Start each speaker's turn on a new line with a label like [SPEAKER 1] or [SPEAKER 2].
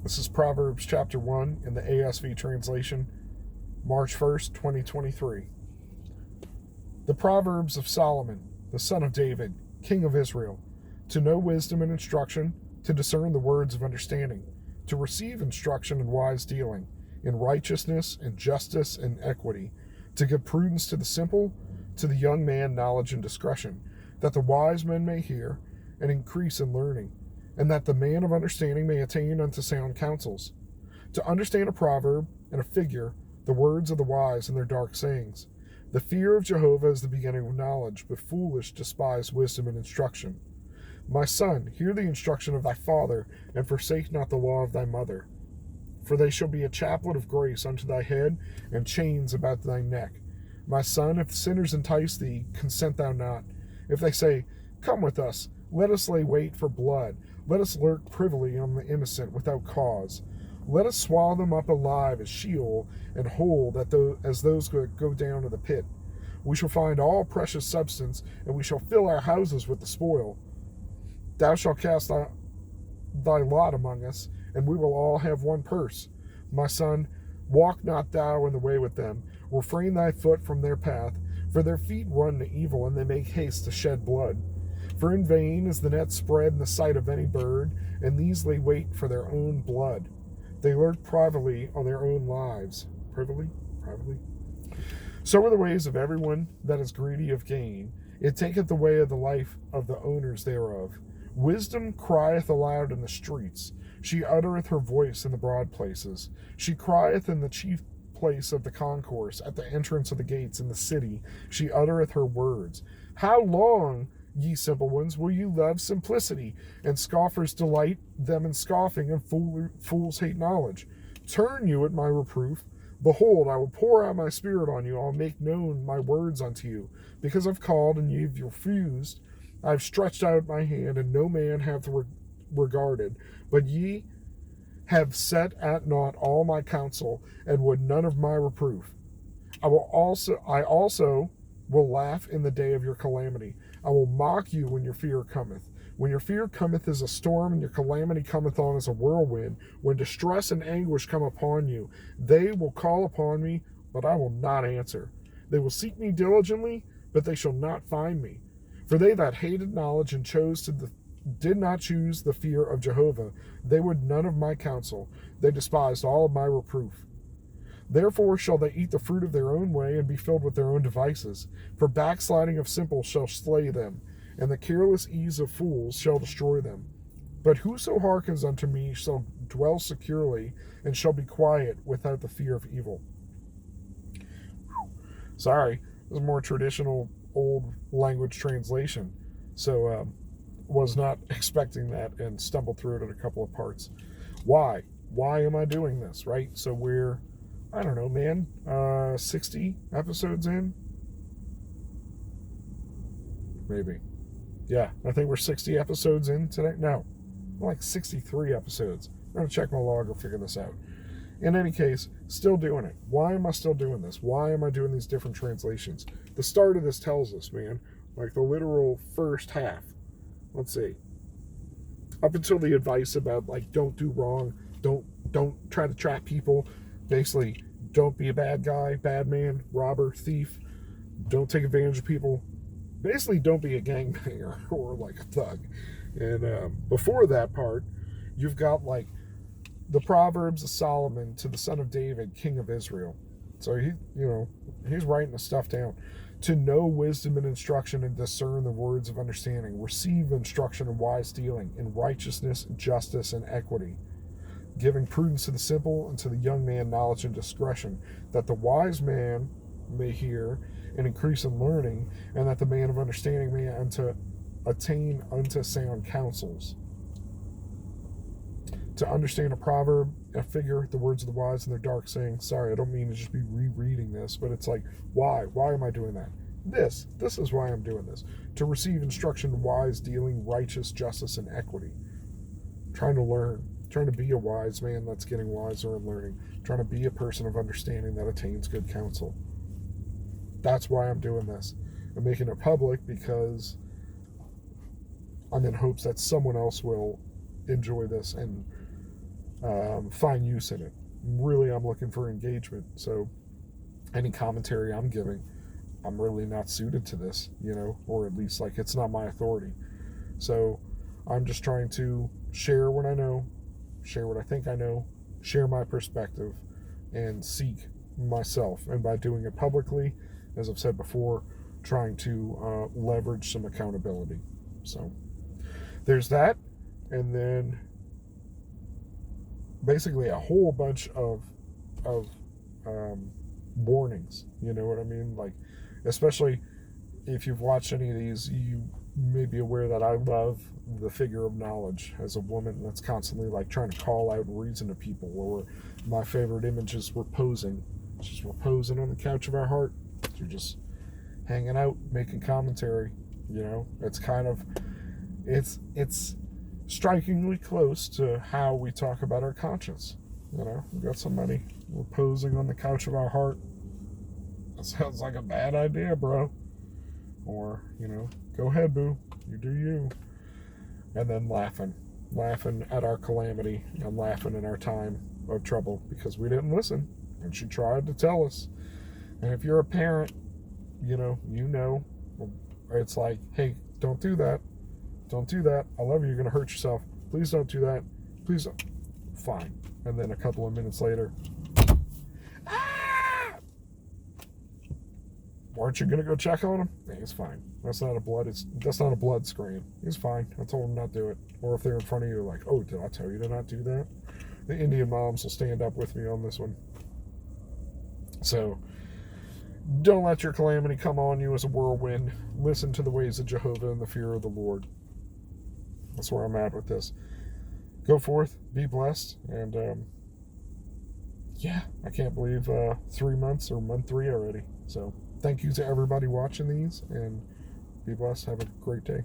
[SPEAKER 1] This is Proverbs chapter 1 in the ASV translation, March 1st, 2023. The Proverbs of Solomon, the son of David, king of Israel, to know wisdom and instruction, to discern the words of understanding, to receive instruction in wise dealing, in righteousness and justice and equity, to give prudence to the simple, to the young man knowledge and discretion, that the wise men may hear and increase in learning, and that the man of understanding may attain unto sound counsels. To understand a proverb and a figure, the words of the wise and their dark sayings. The fear of Jehovah is the beginning of knowledge, but foolish despise wisdom and instruction. My son, hear the instruction of thy father, and forsake not the law of thy mother. For they shall be a chaplet of grace unto thy head, and chains about thy neck. My son, if sinners entice thee, consent thou not. If they say, Come with us, let us lay wait for blood. Let us lurk privily on the innocent without cause. Let us swallow them up alive as Sheol, and whole as those go down to the pit. We shall find all precious substance, and we shall fill our houses with the spoil. Thou shalt cast thy lot among us, and we will all have one purse. My son, walk not thou in the way with them. Refrain thy foot from their path, for their feet run to evil, and they make haste to shed blood. For in vain is the net spread in the sight of any bird, and these lay wait for their own blood. They lurk privately on their own lives. Privately? So are the ways of everyone that is greedy of gain. It taketh the way of the life of the owners thereof. Wisdom crieth aloud in the streets. She uttereth her voice in the broad places. She crieth in the chief place of the concourse, at the entrance of the gates in the city. She uttereth her words. How long, ye simple ones, will you love simplicity? And scoffers delight them in scoffing, and fools hate knowledge. Turn you at my reproof. Behold, I will pour out my spirit on you. I will make known my words unto you. Because I've called, and ye have refused. I have stretched out my hand, and no man hath regarded. But ye have set at naught all my counsel, and would none of my reproof. I also will laugh in the day of your calamity. I will mock you when your fear cometh. When your fear cometh as a storm, and your calamity cometh on as a whirlwind, when distress and anguish come upon you, they will call upon me, but I will not answer. They will seek me diligently, but they shall not find me. For they that hated knowledge and did not choose the fear of Jehovah, they would none of my counsel. They despised all of my reproof. Therefore shall they eat the fruit of their own way, and be filled with their own devices. For backsliding of simples shall slay them, and the careless ease of fools shall destroy them. But whoso hearkens unto me shall dwell securely, and shall be quiet without the fear of evil. Sorry, this is a more traditional old language translation. So, was not expecting that and stumbled through it in a couple of parts. Why am I doing this, right? So we're, I don't know, man, 60 episodes in? Maybe. Yeah, I think we're 60 episodes in today. No, like 63 episodes. I'm going to check my log or figure this out. In any case, still doing it. Why am I still doing this? Why am I doing these different translations? The start of this tells us, man, like the literal first half. Let's see. Up until the advice about, like, don't do wrong, don't try to trap people. Basically, don't be a bad guy, bad man, robber, thief. Don't take advantage of people. Basically, don't be a gangbanger or like a thug. And before that part, you've got like the Proverbs of Solomon to the son of David, king of Israel. So he's writing the stuff down. To know wisdom and instruction, and discern the words of understanding. Receive instruction in wise dealing, in righteousness, justice, and equity. Giving prudence to the simple, and to the young man knowledge and discretion, that the wise man may hear and increase in learning, and that the man of understanding may attain unto sound counsels. To understand a proverb, a figure, the words of the wise and their dark sayings. Sorry, I don't mean to just be rereading this, but it's like, why? Why am I doing that? This is why I'm doing this. To receive instruction in wise dealing, righteous, justice, and equity. Trying to learn. Trying to be a wise man that's getting wiser and learning. Trying to be a person of understanding that attains good counsel. That's why I'm doing this. I'm making it public because I'm in hopes that someone else will enjoy this and find use in it. Really, I'm looking for engagement. So any commentary I'm giving, I'm really not suited to this, or at least like it's not my authority. So I'm just trying to share what I know, share what I think I know, share my perspective, and seek myself. And by doing it publicly, as I've said before, trying to leverage some accountability. So there's that. And then basically a whole bunch of warnings. You know what I mean? Like, especially if you've watched any of these, you may be aware that I love the figure of knowledge as a woman that's constantly like trying to call out and reason to people. Or my favorite image is reposing. Just reposing on the couch of our heart. You're just hanging out, making commentary. It's kind of, it's strikingly close to how we talk about our conscience. We've got somebody reposing on the couch of our heart. That sounds like a bad idea, bro. Or, go ahead, boo. You do you. And then laughing at our calamity and laughing in our time of trouble because we didn't listen and she tried to tell us. And if you're a parent, it's like, hey, don't do that. Don't do that. I love you. You're going to hurt yourself. Please don't do that. Please don't. Fine. And then a couple of minutes later, aren't you going to go check on him? Hey, it's fine. That's not a blood screen. He's fine. I told him not to do it. Or if they're in front of you, like, oh, did I tell you to not do that? The Indian moms will stand up with me on this one. So, don't let your calamity come on you as a whirlwind. Listen to the ways of Jehovah and the fear of the Lord. That's where I'm at with this. Go forth, be blessed, and I can't believe 3 months or month 3 already. So thank you to everybody watching these, and be blessed. Have a great day.